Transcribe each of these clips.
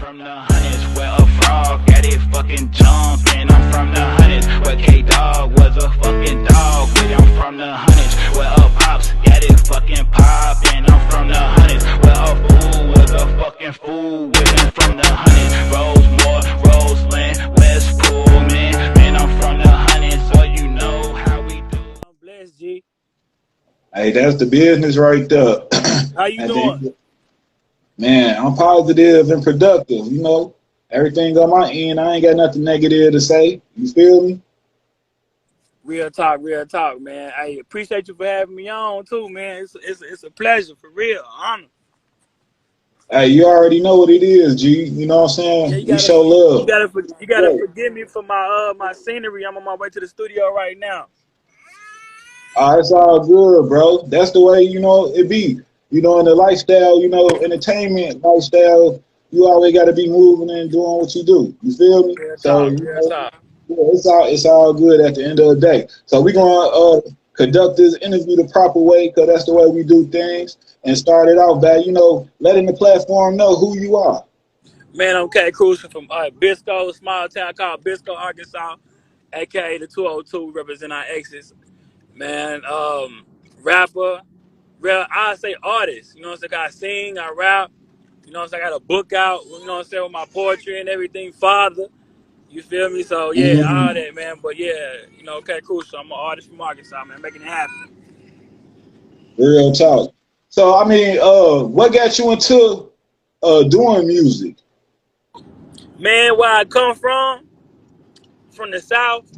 from the hundreds where a frog got it fucking jumping. I'm from the hundreds where K-Dog was a fucking dog with it. I'm from the hundreds where a pops got it fucking poppin'. I'm from the hundreds where a fool was a fucking fool with it. I'm from the hundreds, Rosemore, Roseland, West Pullman. Man, I'm from the hundreds, so you know how we do. I'm blessed, G. Hey, that's the business right there. How you doing? Man, I'm positive and productive. You know, everything on my end, I ain't got nothing negative to say. You feel me? Real talk, man. I appreciate you for having me on too, man. It's a pleasure, for real, honor. Hey, you already know what it is, G. You know what I'm saying? Yeah, we show love. You gotta forgive me for my scenery. I'm on my way to the studio right now. It's all good, bro. That's the way, you know, it be. You know, in the lifestyle, you know, entertainment lifestyle, you always got to be moving and doing what you do. You feel me? It's all good at the end of the day. So we're going to conduct this interview the proper way, because that's the way we do things, and start it out by, you know, letting the platform know who you are. Man, I'm K Crucial from Bisco, a small town called Bisco, Arkansas, a.k.a. the 202. We represent our exes. Man, rapper. I say artist, you know what I'm saying? I sing, I rap, you know what I'm saying? I got a book out, you know what I'm saying, with my poetry and everything, father, you feel me? So, yeah, all that, man. But, yeah, you know, okay, cool. So, I'm an artist from Arkansas, man, making it happen. Real talk. So, I mean, what got you into doing music? Man, where I come from the South,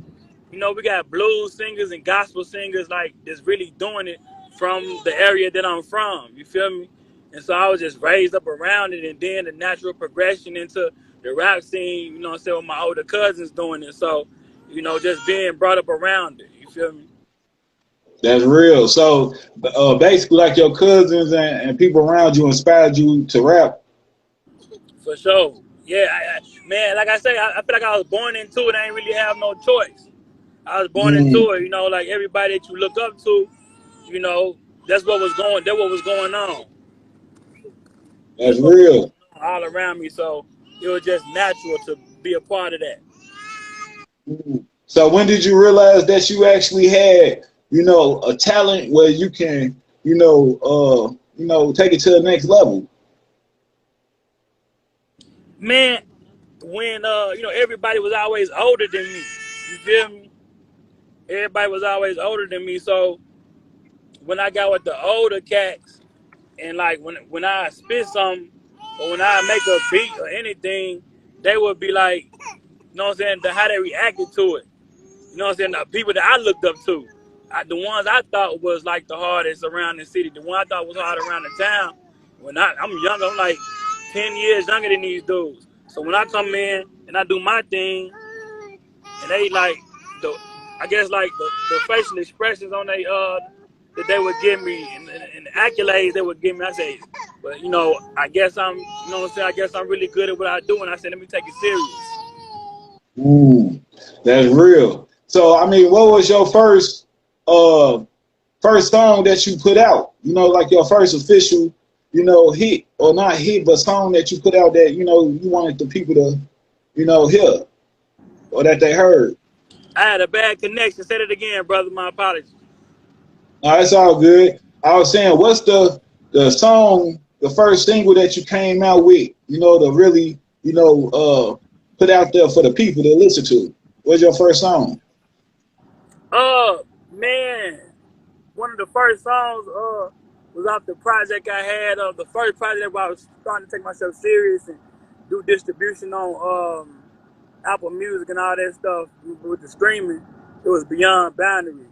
you know, we got blues singers and gospel singers, like, that's really doing it from the area that I'm from, you feel me? And so I was just raised up around it, and then the natural progression into the rap scene, you know what I'm saying, with my older cousins doing it. So, you know, just being brought up around it, you feel me? That's real. So basically, like, your cousins and people around you inspired you to rap? For sure. Yeah, man, like I say, I feel like I was born into it. I ain't really have no choice. I was born into it, you know, like everybody that you look up to, you know, that's what was going on. That's real. All around me, so it was just natural to be a part of that. So when did you realize that you actually had, you know, a talent where you can, you know, take it to the next level? Man, when you know, everybody was always older than me. You feel me? Everybody was always older than me, so when I got with the older cats, and like when I spit something, or when I make a beat or anything, they would be like, you know what I'm saying, how they reacted to it. You know what I'm saying? The people that I looked up to, the ones I thought was like the hardest around the city, the one I thought was hard around the town. When I'm younger, I'm like 10 years younger than these dudes. So when I come in and I do my thing, and they like I guess like the facial expressions on they that they would give me, and the accolades they would give me, I say, but you know, I guess I'm, you know what I'm saying, I guess I'm really good at what I do, and I said, let me take it serious. That's real. So, I mean, what was your first song that you put out? You know, like your first official, you know, hit, or not hit, but song that you put out that, you know, you wanted the people to, you know, hear, or that they heard. I had a bad connection. Say it again, brother. My apologies. No, it's all good. I was saying, what's the song, the first single that you came out with, you know, to really, you know, put out there for the people to listen to? What's your first song? Man, one of the first songs was off the project I had. The first project where I was starting to take myself serious and do distribution on Apple Music and all that stuff with the streaming. It was Beyond Boundary.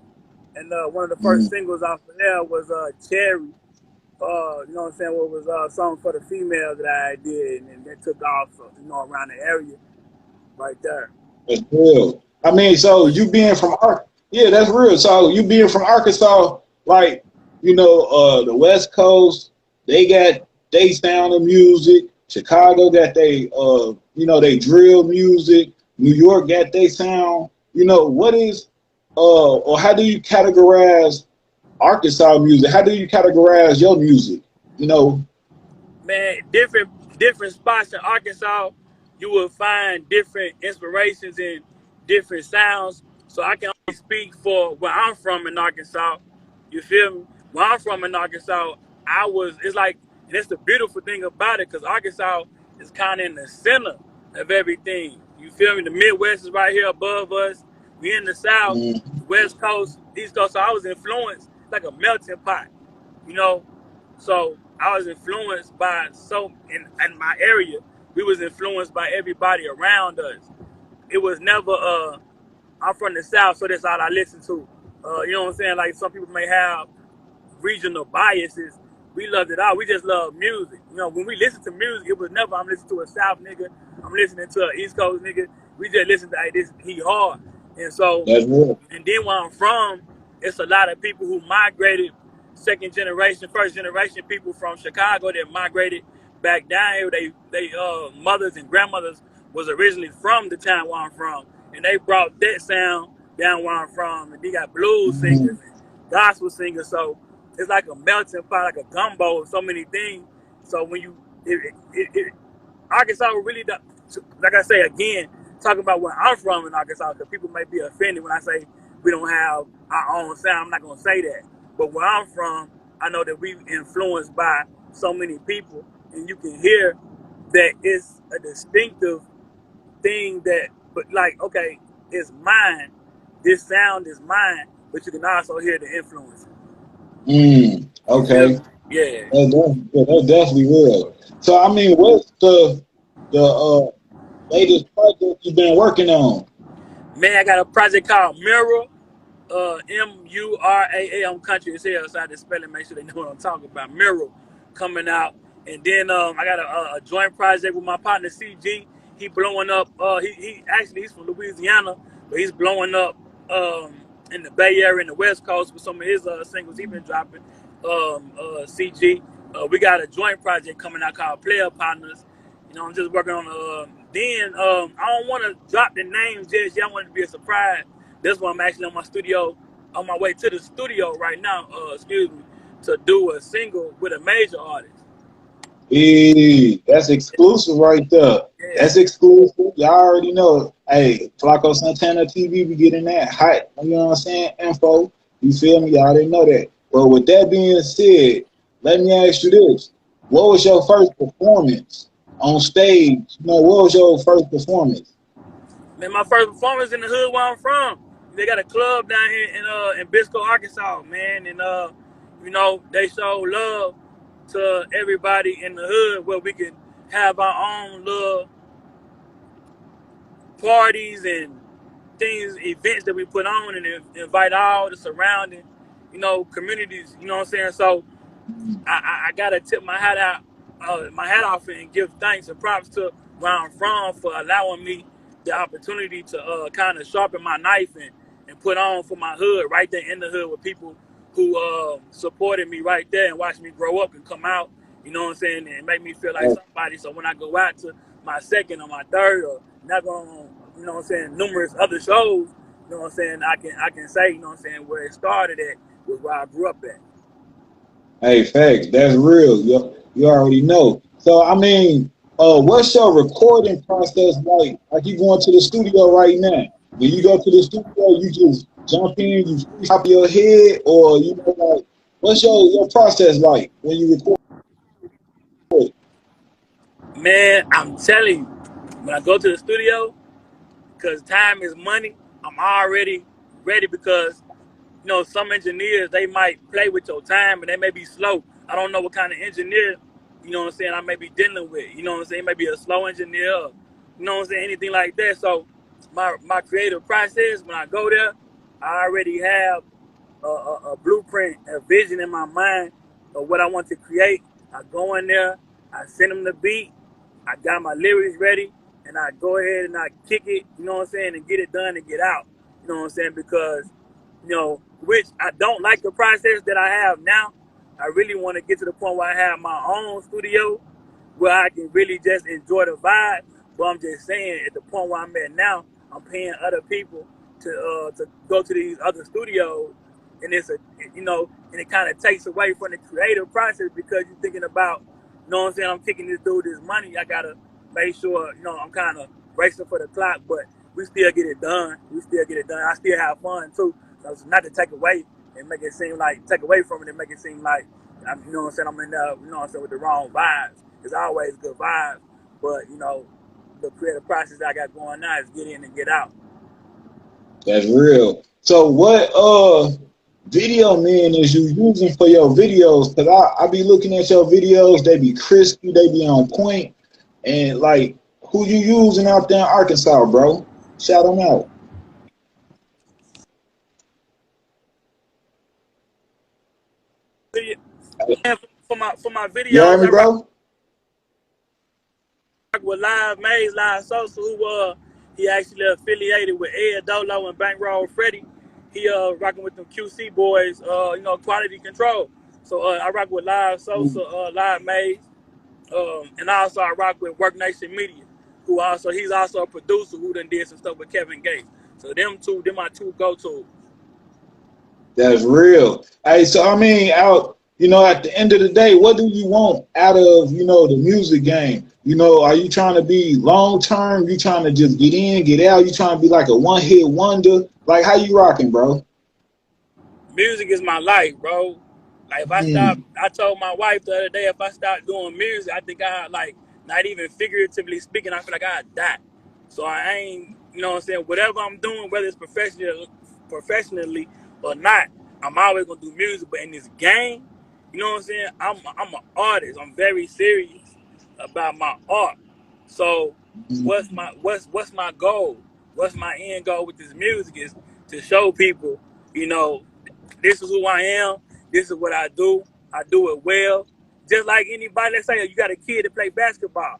And one of the first singles off of there was Cherry. You know what I'm saying? What was a song for the female that I did, and that took off, you know, around the area right there. That's real. I mean, so you being from that's real. So you being from Arkansas, like, you know, the West Coast, they got they sound of music. Chicago got they, you know, they drill music. New York got they sound. You know, what is, or how do you categorize Arkansas music? How do you categorize your music? You know, man, different different spots in Arkansas, you will find different inspirations and different sounds. So I can only speak for where I'm from in Arkansas. You feel me? Where I'm from in Arkansas, it's like, and it's the beautiful thing about it, because Arkansas is kind of in the center of everything. You feel me? The Midwest is right here above us. We in the South, Mm-hmm. West Coast, East Coast. So I was influenced like a melting pot, you know. So I was influenced by in my area. We was influenced by everybody around us. It was never I'm from the South, so that's all I listen to. You know what I'm saying? Like some people may have regional biases. We loved it all. We just love music. You know, when we listen to music, it was never I'm listening to a South nigga, I'm listening to an East Coast nigga. We just listen to, hey, this he hard. And so, That's real. and then where I'm from, it's a lot of people who migrated, second generation, first generation people from Chicago that migrated back down here. They mothers and grandmothers was originally from the town where I'm from, and they brought that sound down where I'm from. And they got blues Mm-hmm. singers and gospel singers. So it's like a melting pot, like a gumbo of so many things. So when you, Arkansas really, like I say again, talking about where I'm from in Arkansas, because people may be offended when I say we don't have our own sound. I'm not gonna say that, but where I'm from, I know that we influenced by so many people, and you can hear that it's a distinctive thing that, but like, okay, it's mine. This sound is mine, but you can also hear the influence. You feel me? Okay. Yeah. That's definitely real. So I mean, what's the latest project you've been working on? Man, I got a project called Mirror. Muraa. I'm country as hell, so I had to spell it, make sure they know what I'm talking about. Mirror coming out, and then I got a joint project with my partner CG. He blowing up. He actually he's from Louisiana, but he's blowing up in the Bay Area and the West Coast with some of his singles he been dropping. CG. We got a joint project coming out called Player Partners. You know, I'm just working on. Then I don't want to drop the name just yet. I want it to be a surprise. This one I'm actually on my way to the studio right now. Excuse me, to do a single with a major artist. Hey, that's exclusive right there. Yeah, That's exclusive. Y'all already know. Hey, Flacco Santana TV, we getting that hot. You know what I'm saying? Info. You feel me? Y'all didn't know that. But with that being said, let me ask you this. What was your first performance on stage? You know, what was your first performance? man, my first performance in the hood where I'm from. They got a club down here in Bisco, Arkansas, man, and you know they show love to everybody in the hood where we can have our own little parties and things, events that we put on, and invite all the surrounding, you know, communities. You know what I'm saying? So I gotta tip my hat off and give thanks and props to where I'm from for allowing me the opportunity to kind of sharpen my knife and put on for my hood right there in the hood with people who supported me right there and watched me grow up and come out. You know what I'm saying? And make me feel like somebody. So when I go out to my second or my third or not going on, you know what I'm saying, numerous other shows, you know what I'm saying, I can say, you know what I'm saying, where it started at was where I grew up at. Hey, facts. That's real. You already know. So, I mean, what's your recording process like? Like you going to the studio right now? When you go to the studio, you just jump in, you top your head, or you know, like, what's your process like when you record? Man, I'm telling you, when I go to the studio, because time is money, I'm already ready because, you know, some engineers, they might play with your time and they may be slow. I don't know what kind of engineer, you know what I'm saying, I may be dealing with. You know what I'm saying? Maybe a slow engineer, or, you know what I'm saying, anything like that. So my creative process, when I go there, I already have a blueprint, a vision in my mind of what I want to create. I go in there, I send them the beat, I got my lyrics ready, and I go ahead and I kick it, you know what I'm saying, and get it done and get out. You know what I'm saying? Because, you know, which I don't like the process that I have now. I really want to get to the point where I have my own studio where I can really just enjoy the vibe. But I'm just saying, at the point where I'm at now, I'm paying other people to go to these other studios, and it's a, you know, and it kind of takes away from the creative process because you're thinking about You know what I'm saying? I'm kicking this dude this money. I gotta make sure, you know, I'm kind of racing for the clock, but we still get it done. We still get it done. I still have fun too. So it's not to take away and make it seem like take away from it and make it seem like you know what I'm saying, I'm in there, you know what I'm saying, with the wrong vibes. It's always good vibes, but you know, the creative process I got going now is get in and get out. That's real. So what video man is you using for your videos? Cause I be looking at your videos, they be crispy, they be on point, and like who you using out there in Arkansas, bro? Shout them out. And for my You heard videos, me, I rock bro? with Live Maze, Live Sosa, who he actually affiliated with Ed Dolo and Bankroll Freddie. He rocking with them QC boys, you know, quality control. So I rock with Live Sosa, Live Maze, and also I rock with Work Nation Media, who also he's also a producer who done did some stuff with Kevin Gates. So them my two go-to. That's real. Hey, so I mean, out, you know, at the end of the day, what do you want out of, you know, the music game? You know, are you trying to be long term? You trying to just get in, get out? You trying to be like a one hit wonder? Like, how you rocking, bro? Music is my life, bro. Like if I stop, Mm, I told my wife the other day, if I start doing music, I think I like not even figuratively speaking, I feel like I'd die. So I ain't, you know what I'm saying, whatever I'm doing, whether it's professionally or not, I'm always gonna do music. But in this game, you know what I'm saying, I'm an artist. I'm very serious about my art. So what's my goal? What's my end goal with this music is to show people, you know, this is who I am. This is what I do. I do it well. Just like anybody, let's say you got a kid to play basketball.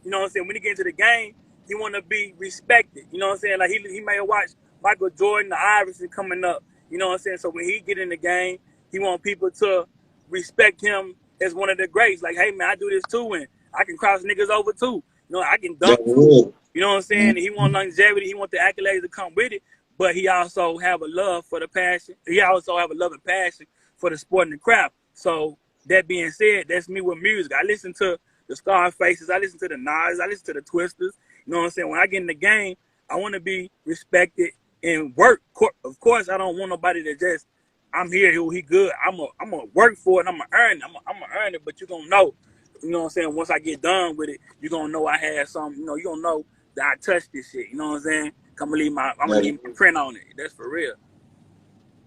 You know what I'm saying? When he get into the game, he want to be respected. You know what I'm saying? Like he may have watched Michael Jordan, the Iverson coming up. You know what I'm saying? So when he get in the game, he want people to respect him as one of the greats. Like, hey man, I do this too, and I can cross niggas over too. You know, I can that's dunk too. real. You know what I'm saying? He want longevity. He want the accolades to come with it. But he also have a love for the passion. He also have a love and passion for the sport and the craft. So that being said, that's me with music. I listen to the Scarfaces. I listen to the Nas. I listen to the Twisters. You know what I'm saying? When I get in the game, I want to be respected and work. Of course, I don't want nobody to just, I'm here, he good. I'm gonna work for it. I'm gonna earn it. I'm gonna earn it. But you're gonna know, you know what I'm saying? Once I get done with it, you're gonna know I had some. You know, you gonna know that I touched this shit. You know what I'm saying? I'm gonna That's, leave my print on it. That's for real.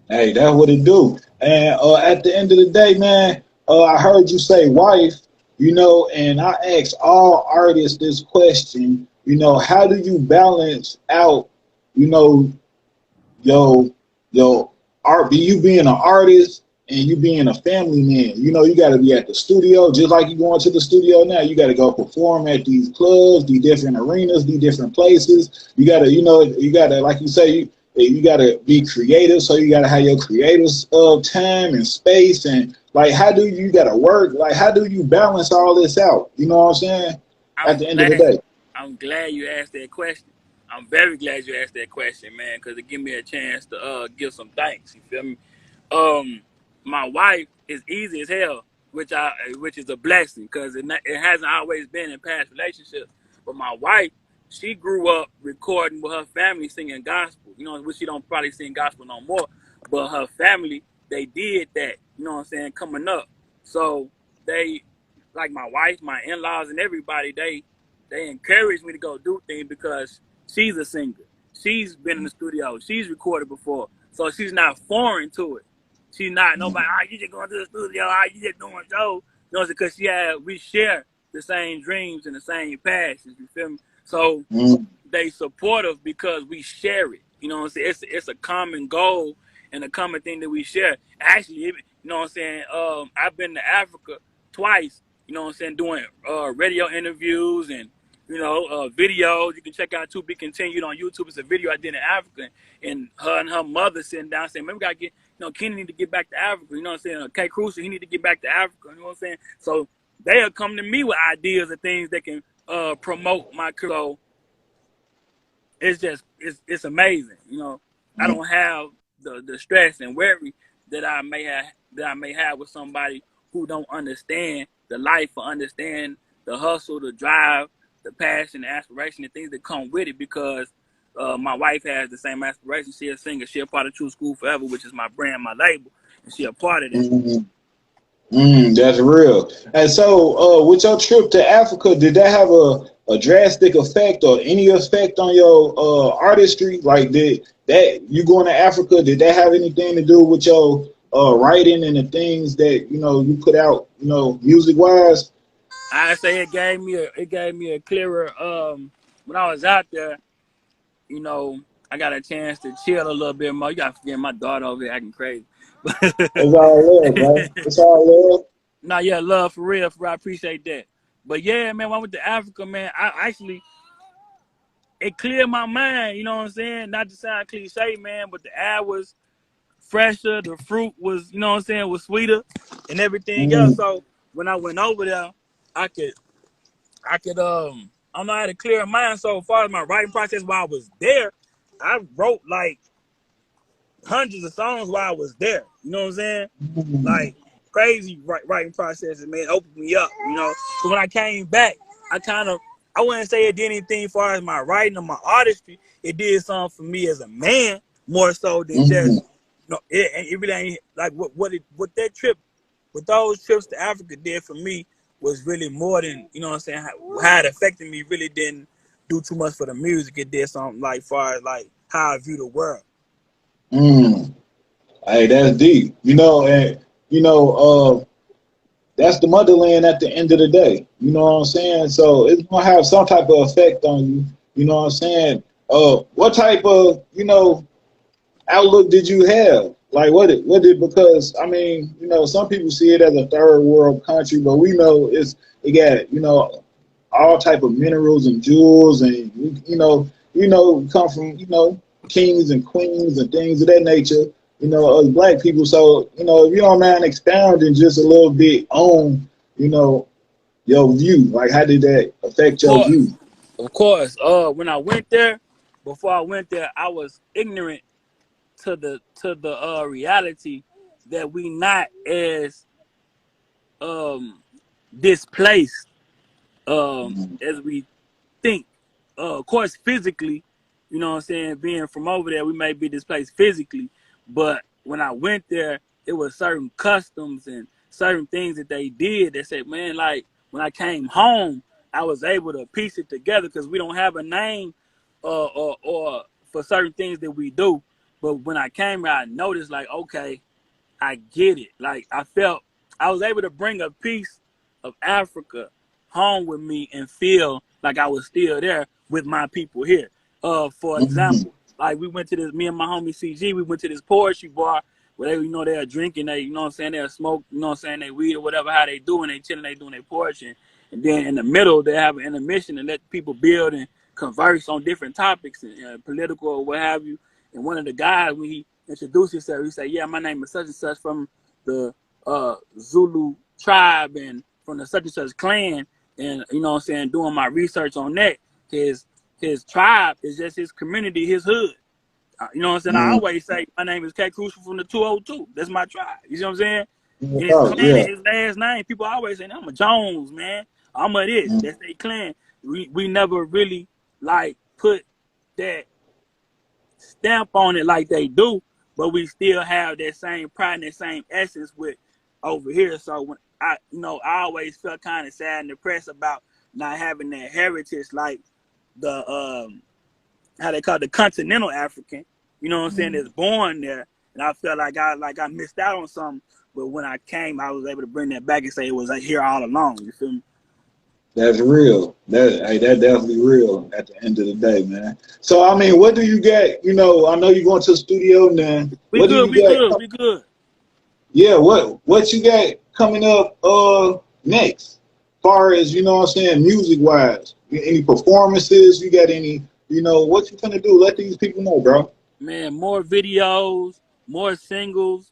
hey, that's what it do. And at the end of the day, man, I heard you say wife, you know, and I ask all artists this question, you know, how do you balance out, you know, your art, be you being an artist and you being a family man? You know, you got to be at the studio, just like you going to the studio now. You got to go perform at these clubs, these different arenas, these different places. You got to, you know, you got to, like you say, you got to be creative. So you got to have your creative time and space. And like, how do you got to work? Like, how do you balance all this out? You know what I'm saying? At I'm the end of the glad. day. I'm glad you asked that question. I'm very glad you asked that question, man, because it give me a chance to give some thanks. You feel me? Um, my wife is easy as hell, which is a blessing because it hasn't always been in past relationships. But my wife, she grew up recording with her family singing gospel. You know, which she don't probably sing gospel no more, but her family they did that. You know what I'm saying? Coming up, so they like my wife, my in-laws, and everybody. They encourage me to go do things because she's a singer. She's been in the studio. She's recorded before, so she's not foreign to it. She's not nobody. Ah, you just going to the studio. Ah, you just doing shows. You know, because we share the same dreams and the same passions. You feel me? So Mm, they supportive because we share it. You know what I'm saying? It's a common goal and a common thing that we share. Actually, you know what I'm saying? I've been to Africa twice. You know what I'm saying? Doing radio interviews and videos. You can check out To Be Continued on YouTube. It's a video I did in Africa, and her mother sitting down saying, "Man, we gotta get, Kenny need to get back to Africa." You know what I'm saying? K. Crucial, he need to get back to Africa. You know what I'm saying? So they'll come to me with ideas and things that can promote my career. So it's amazing. I mm, don't have the stress and worry that I may have with somebody who don't understand the life, for understand the hustle, the drive, the passion, the aspiration, the things that come with it. Because my wife has the same aspiration. She's a singer. She's a part of True School Forever, which is my brand, my label, and she's a part of that. That's real. And so, with your trip to Africa, did that have a drastic effect or any effect on your artistry? Like, did that you going to Africa? Did that have anything to do with your writing and the things that you put out, music wise? I say it gave me a clearer when I was out there. I got a chance to chill a little bit more. You got to forget my daughter over here acting crazy. It's all love, man. It's all love. Nah, yeah, love for real. I appreciate that. But yeah, man, when I went to Africa, man, it cleared my mind. You know what I'm saying? Not to sound cliche, man, but the air was fresher, the fruit was, was sweeter, and everything else. So when I went over there, I could I don't know how to clear a mind. So as far as my writing process while I was there, I wrote like hundreds of songs while I was there. You know what I'm saying? Like crazy writing processes, man, opened me up. So when I came back, I wouldn't say it did anything as far as my writing or my artistry. It did something for me as a man more so than just it really ain't like what that trip, what those trips to Africa did for me was really more than, what I'm saying, how it affected me really didn't do too much for the music. It did something like far as like how I view the world. Hey, that's deep. That's the motherland at the end of the day. You know what I'm saying? So it's gonna have some type of effect on you. You know what I'm saying? What type of, outlook did you have? Like what did because I mean, some people see it as a third world country, but we know it got, all type of minerals and jewels and come from, kings and queens and things of that nature, as black people. So, if you don't mind expounding just a little bit on, your view, like how did that affect your view? Of course. When I went there, before I went there, I was ignorant to the reality that we not as displaced as we think. Of course, physically, you know what I'm saying, being from over there, we may be displaced physically, but when I went there, it was certain customs and certain things that they did that said, man, like when I came home, I was able to piece it together because we don't have a name or for certain things that we do. But when I came here, I noticed like, okay, I get it. Like I felt I was able to bring a piece of Africa home with me and feel like I was still there with my people here. For example, like we went to this, me and my homie CG, we went to this poetry bar where they, they're drinking, they'll smoke, they weed or whatever, how they do, and they chilling, they doing their poetry. And then in the middle, they have an intermission and let people build and converse on different topics and political or what have you. And one of the guys, when he introduced himself, he said, yeah, my name is such and such from the Zulu tribe and from the such and such clan. And, doing my research on that, his tribe is just his community, his hood. I always say my name is K Crucial from the 202. That's my tribe. You see what I'm saying? And his clan and his last name, people always say, I'm a Jones, man. I'm a this. That's their clan. We never really like put that stamp on it like they do, but we still have that same pride and that same essence with over here. So when I always felt kind of sad and depressed about not having that heritage like the how they call it, the continental African, that's born there. And I felt like I missed out on something. But when I came, I was able to bring that back and say it was here all along. You feel me? That's real. That's definitely real at the end of the day, man. So I mean, what do you get? I know you're going to the studio now. We good. Yeah, what you got coming up next? Far as music wise, any performances? You got any? What you gonna do? Let these people know, bro. Man, more videos, more singles.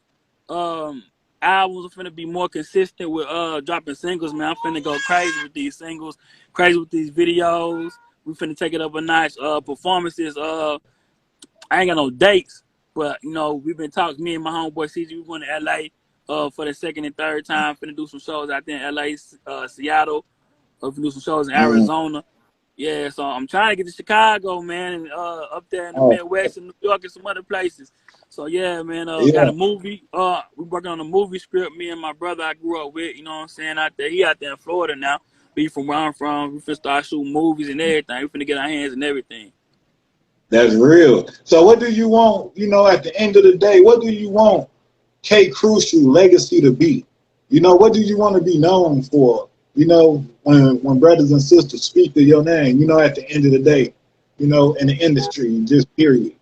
Albums are finna be more consistent with dropping singles, man. I'm finna go crazy with these singles, crazy with these videos. We finna take it up a notch. Performances, I ain't got no dates, but we've been talking, me and my homeboy CG, we went to LA for the second and third time. Finna do some shows out there in LA, Seattle. Finna do some shows in Mm. Arizona. Yeah, so I'm trying to get to Chicago, man, and up there in the Oh, Midwest and New York and some other places. So yeah, man, got yeah, a movie. We working on a movie script. Me and my brother I grew up with, you know what I'm saying, out there. He out there in Florida now. Be from where I'm from. We finna start shooting movies and everything. We finna get our hands in everything. that's real. So what do you want, you know, at the end of the day, what do you want K Crucial legacy to be? You know, what do you want to be known for? You know, when brothers and sisters speak of your name, you know, at the end of the day, you know, in the industry, just period.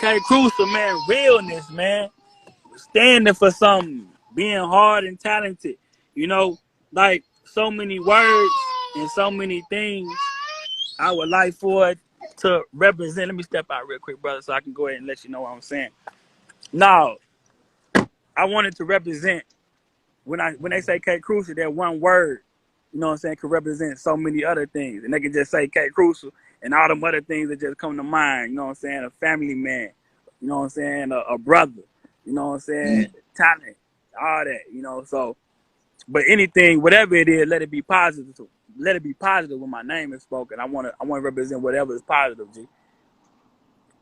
K Crucial, man, realness, man. Standing for something, being hard and talented, you know, like so many words and so many things I would like for it to represent. Let me step out real quick, brother, so I can go ahead and let you know what I'm saying. Now, I wanted to represent when they say K Crucial, that one word, you know what I'm saying, could represent so many other things. And they can just say K Crucial and all them other things that just come to mind, you know what I'm saying, a family man, you know what I'm saying, a brother, you know what I'm saying, Mm. talent, all that, you know. So, but anything, whatever it is, let it be positive. Let it be positive when my name is spoken. I want to represent whatever is positive, G.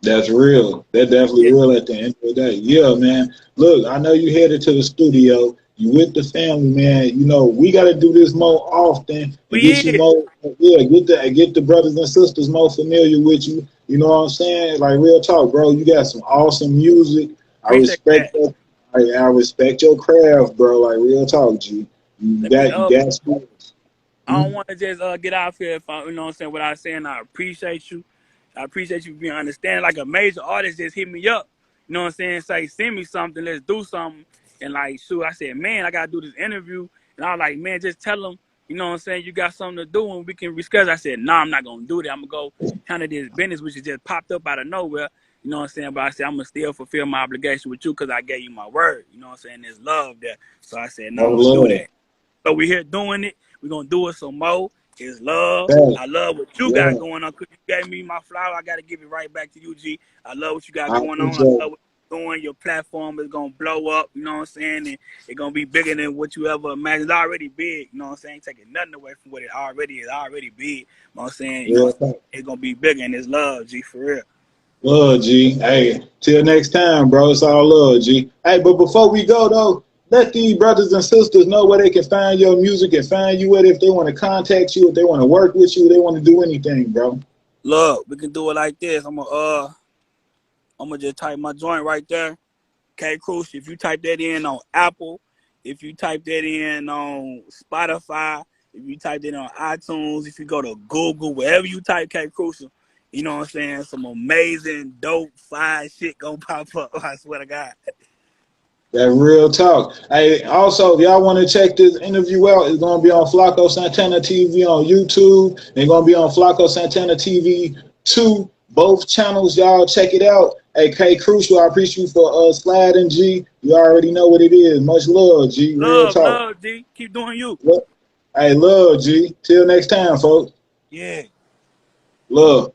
That's real. That's definitely Yeah, real at the end of the day. Yeah, man. Look, I know you headed to the studio. You with the family, man. You know, we got to do this more often and we get you is. more, yeah, get the brothers and sisters more familiar with you. You know what I'm saying? Like, real talk, bro. You got some awesome music. I Appreciate respect that. that. I respect your craft, bro. Like, real talk, G. Let me You got skills. I Hmm? don't want to just get off here if I, you know what I'm saying, without saying I appreciate you. I appreciate you being understanding. Like a major artist just hit me up, you know what I'm saying, say, send me something, let's do something. And like, shoot, I said, man, I got to do this interview. And I was like, man, just tell them, you know what I'm saying, you got something to do and we can reschedule. I said, nah, I'm not going to do that. I'm going to go handle this business, which has just popped up out of nowhere. You know what I'm saying? But I said, I'm going to still fulfill my obligation with you because I gave you my word. You know what I'm saying? There's love there. So I said, no, No I'm going to do love. that. So we here doing it. We're going to do it some more. It's love. Yeah, I love what you got yeah. going on. Cause you gave me my flower. I got to give it right back to you, G. I love what you got I going on. I appreciate love what you're doing. Your platform is going to blow up. You know what I'm saying? And it's going to be bigger than what you ever imagined. It's already big. You know what I'm saying? Taking nothing away from what it already is. Already big. You know what I'm saying? it. Real talk. It's going to be bigger. And it's love, G, for real. Love, G. Hey, till next time, bro. It's all love, G. Hey, but before we go, though, let these brothers and sisters know where they can find your music and find you at if they want to contact you, if they want to work with you, if they want to do anything, bro. Look, we can do it like this. I'm gonna just type my joint right there. K Crucial. If you type that in on Apple, if you type that in on Spotify, if you type that on iTunes, if you go to Google, wherever you type K Crucial, you know what I'm saying? Some amazing, dope, fire shit gonna pop up. I swear to God. That real talk. Hey, also, if y'all want to check this interview out, it's going to be on Flacco Santana TV on YouTube. It's going to be on Flacco Santana TV 2, both channels. Y'all check it out. Hey, K Crucial, I appreciate you for sliding, G. You already know what it is. Much love, G. Real Love, talk. love, G. Keep doing you. Hey, love, G. Till next time, folks. Yeah. Love.